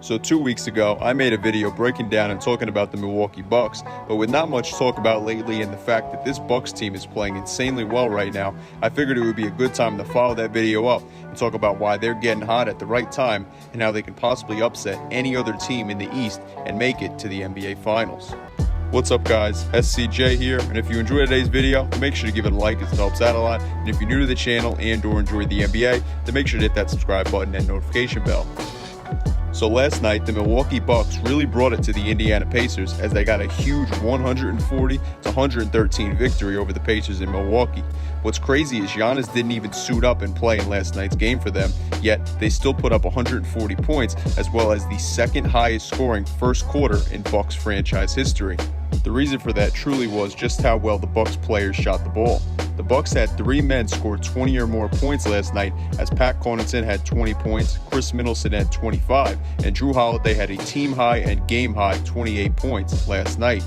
So 2 weeks ago, I made a video breaking down and talking about the Milwaukee Bucks, but with not much talk about lately and the fact that this Bucks team is playing insanely well right now, I figured it would be a good time to follow that video up and talk about why they're getting hot at the right time and how they can possibly upset any other team in the East and make it to the NBA Finals. What's up guys, SCJ here, and if you enjoyed today's video, make sure to give it a like as it helps out a lot, and if you're new to the channel and or enjoy the NBA, then make sure to hit that subscribe button and notification bell. So last night, the Milwaukee Bucks really brought it to the Indiana Pacers as they got a huge 140-113 victory over the Pacers in Milwaukee. What's crazy is Giannis didn't even suit up and play in last night's game for them, yet they still put up 140 points as well as the second highest scoring first quarter in Bucks franchise history. The reason for that truly was just how well the Bucks players shot the ball. The Bucks had 3 men score 20 or more points last night as Pat Connaughton had 20 points, Chris Middleton had 25, and Jrue Holiday had a team-high and game-high 28 points last night.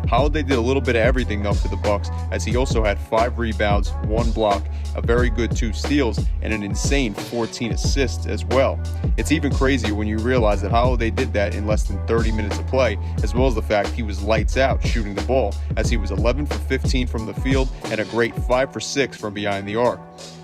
Holiday did a little bit of everything though for the Bucks as he also had 5 rebounds, 1 block, a very good 2 steals, and an insane 14 assists as well. It's even crazier when you realize that Holiday did that in less than 30 minutes of play, as well as the fact he was lights out shooting the ball as he was 11 for 15 from the field and a great 5 for 6 from behind the arc.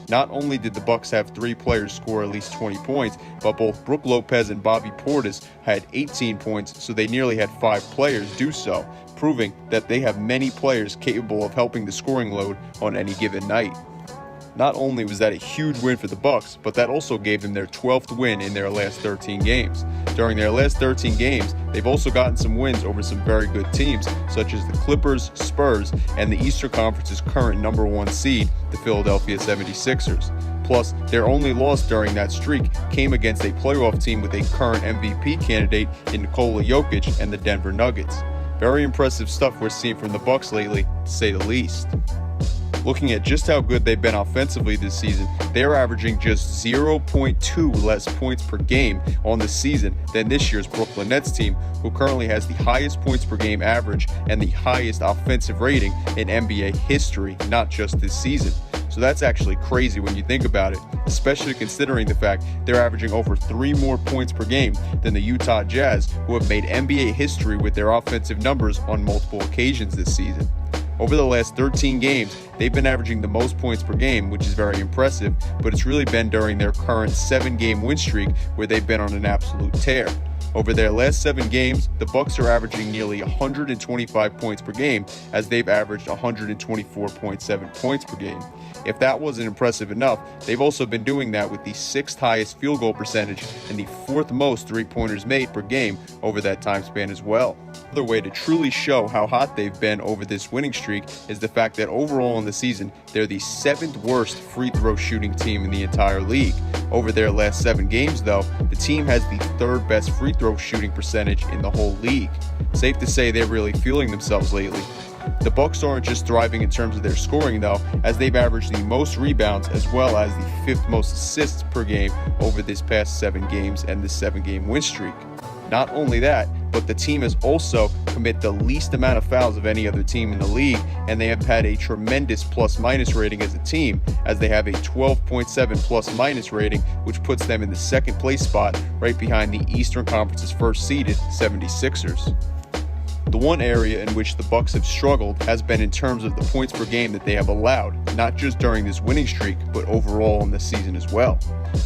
Not only did the Bucks have 3 players score at least 20 points, but both Brook Lopez and Bobby Portis had 18 points, so they nearly had 5 players do so, proving that they have many players capable of helping the scoring load on any given night. Not only was that a huge win for the Bucks, but that also gave them their 12th win in their last 13 games. During their last 13 games, they've also gotten some wins over some very good teams, such as the Clippers, Spurs, and the Eastern Conference's current number 1 seed, the Philadelphia 76ers. Plus, their only loss during that streak came against a playoff team with a current MVP candidate in Nikola Jokic and the Denver Nuggets. Very impressive stuff we're seeing from the Bucks lately, to say the least. Looking at just how good they've been offensively this season, they're averaging just 0.2 less points per game on the season than this year's Brooklyn Nets team, who currently has the highest points per game average and the highest offensive rating in NBA history, not just this season. So that's actually crazy when you think about it, especially considering the fact they're averaging over 3 more points per game than the Utah Jazz, who have made NBA history with their offensive numbers on multiple occasions this season. Over the last 13 games, they've been averaging the most points per game, which is very impressive, but it's really been during their current 7-game win streak where they've been on an absolute tear. Over their last 7 games, the Bucks are averaging nearly 125 points per game as they've averaged 124.7 points per game. If that wasn't impressive enough, they've also been doing that with the 6th highest field goal percentage and the 4th most 3-pointers made per game over that time span as well. Another way to truly show how hot they've been over this winning streak is the fact that overall in the season, they're the 7th worst free throw shooting team in the entire league. Over their last 7 games though, the team has the 3rd best free throw shooting percentage in the whole league. Safe to say they're really feeling themselves lately. The Bucks aren't just thriving in terms of their scoring though, as they've averaged the most rebounds as well as the 5th most assists per game over this past 7 games and this 7-game win streak. Not only that, but the team has also committed the least amount of fouls of any other team in the league, and they have had a tremendous plus-minus rating as a team, as they have a 12.7 plus-minus rating, which puts them in the 2nd place spot right behind the Eastern Conference's first seeded 76ers. The one area in which the Bucks have struggled has been in terms of the points per game that they have allowed, not just during this winning streak, but overall in the season as well.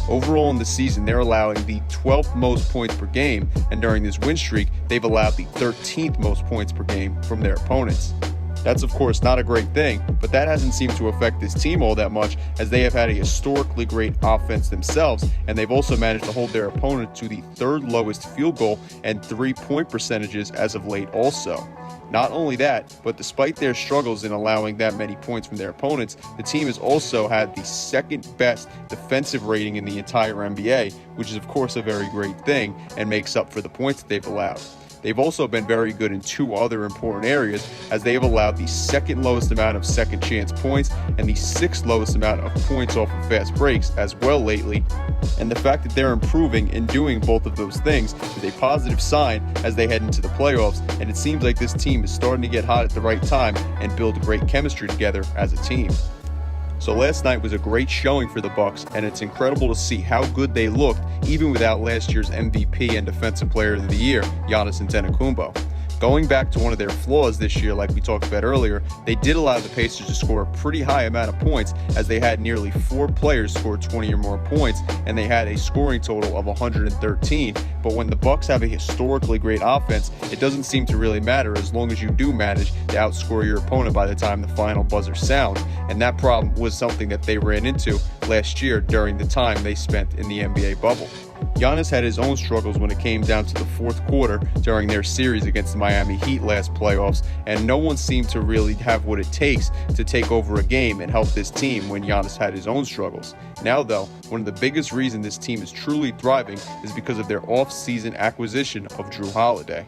Overall in the season, they're allowing the 12th most points per game, and during this win streak, they've allowed the 13th most points per game from their opponents. That's of course not a great thing, but that hasn't seemed to affect this team all that much as they have had a historically great offense themselves, and they've also managed to hold their opponent to the 3rd lowest field goal and 3-point percentages as of late also. Not only that, but despite their struggles in allowing that many points from their opponents, the team has also had the 2nd best defensive rating in the entire NBA, which is of course a very great thing and makes up for the points that they've allowed. They've also been very good in 2 other important areas as they have allowed the 2nd lowest amount of second chance points and the 6th lowest amount of points off of fast breaks as well lately. And the fact that they're improving in doing both of those things is a positive sign as they head into the playoffs, and it seems like this team is starting to get hot at the right time and build great chemistry together as a team. So last night was a great showing for the Bucks, and it's incredible to see how good they looked even without last year's MVP and Defensive Player of the Year, Giannis Antentokounmpo. Going back to one of their flaws this year, like we talked about earlier, they did allow the Pacers to score a pretty high amount of points, as they had nearly 4 players score 20 or more points, and they had a scoring total of 113. But when the Bucks have a historically great offense, it doesn't seem to really matter as long as you do manage to outscore your opponent by the time the final buzzer sounds, and that problem was something that they ran into last year during the time they spent in the NBA bubble. Giannis had his own struggles when it came down to the fourth quarter during their series against the Miami Heat last playoffs, and no one seemed to really have what it takes to take over a game and help this team when Giannis had his own struggles. Now though, one of the biggest reasons this team is truly thriving is because of their off-season acquisition of Jrue Holiday.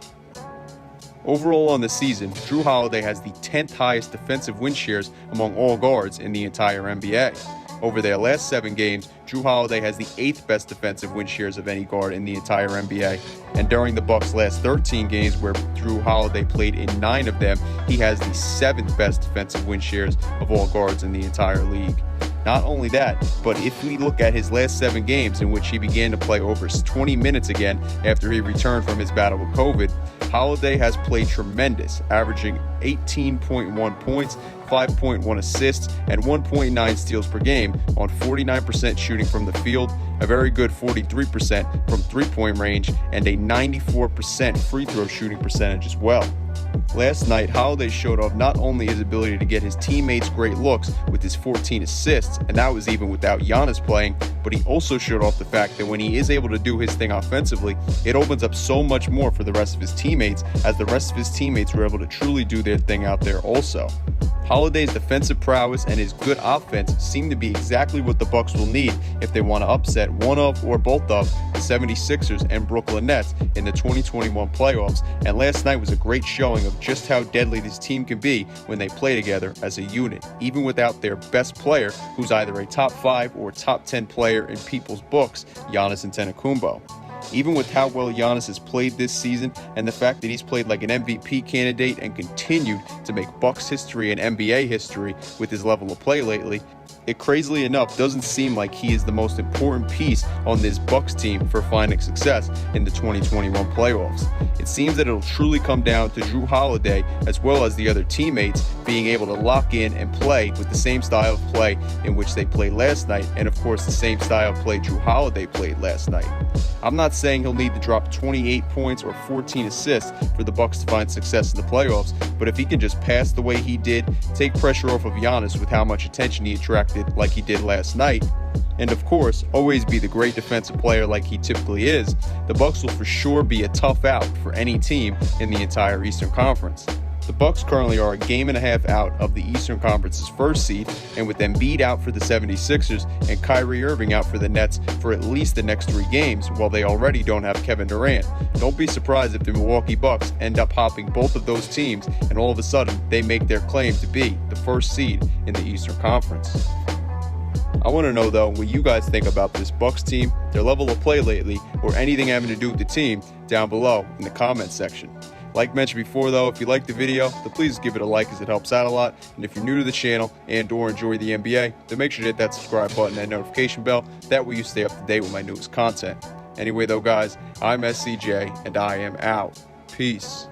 Overall on the season, Jrue Holiday has the 10th highest defensive win shares among all guards in the entire NBA. Over their last 7 games, Jrue Holiday has the 8th best defensive win shares of any guard in the entire NBA. And during the Bucks' last 13 games, where Jrue Holiday played in 9 of them, he has the 7th best defensive win shares of all guards in the entire league. Not only that, but if we look at his last 7 games in which he began to play over 20 minutes again after he returned from his battle with COVID, Holiday has played tremendous, averaging 18.1 points, 5.1 assists, and 1.9 steals per game on 49% shooting from the field, a very good 43% from three-point range, and a 94% free throw shooting percentage as well. Last night, Holiday showed off not only his ability to get his teammates great looks with his 14 assists, and that was even without Giannis playing, but he also showed off the fact that when he is able to do his thing offensively, it opens up so much more for the rest of his teammates, as the rest of his teammates were able to truly do their thing out there also. Holiday's defensive prowess and his good offense seem to be exactly what the Bucks will need if they want to upset one of or both of the 76ers and Brooklyn Nets in the 2021 playoffs, and last night was a great showing of just how deadly this team can be when they play together as a unit, even without their best player, who's either a top 5 or top 10 player in people's books, Giannis Antentokounmpo. Even with how well Giannis has played this season and the fact that he's played like an MVP candidate and continued to make Bucks history and NBA history with his level of play lately, it crazily enough doesn't seem like he is the most important piece on this Bucks team for finding success in the 2021 playoffs. It seems that it'll truly come down to Jrue Holiday as well as the other teammates being able to lock in and play with the same style of play in which they played last night, and of course the same style of play Jrue Holiday played last night. I'm not saying he'll need to drop 28 points or 14 assists for the Bucks to find success in the playoffs, but if he can just pass the way he did, take pressure off of Giannis with how much attention he attracted like he did last night, and of course always be the great defensive player like he typically is, the Bucks will for sure be a tough out for any team in the entire Eastern Conference. The Bucks currently are a game and a half out of the Eastern Conference's first seed, and with Embiid out for the 76ers and Kyrie Irving out for the Nets for at least the next 3 games, while they already don't have Kevin Durant, don't be surprised if the Milwaukee Bucks end up hopping both of those teams and all of a sudden they make their claim to be the first seed in the Eastern Conference. I want to know though what you guys think about this Bucks team, their level of play lately, or anything having to do with the team down below in the comment section. Like mentioned before though, if you like the video, then please give it a like as it helps out a lot. And if you're new to the channel and or enjoy the NBA, then make sure to hit that subscribe button and notification bell. That way you stay up to date with my newest content. Anyway though guys, I'm SCJ and I am out. Peace.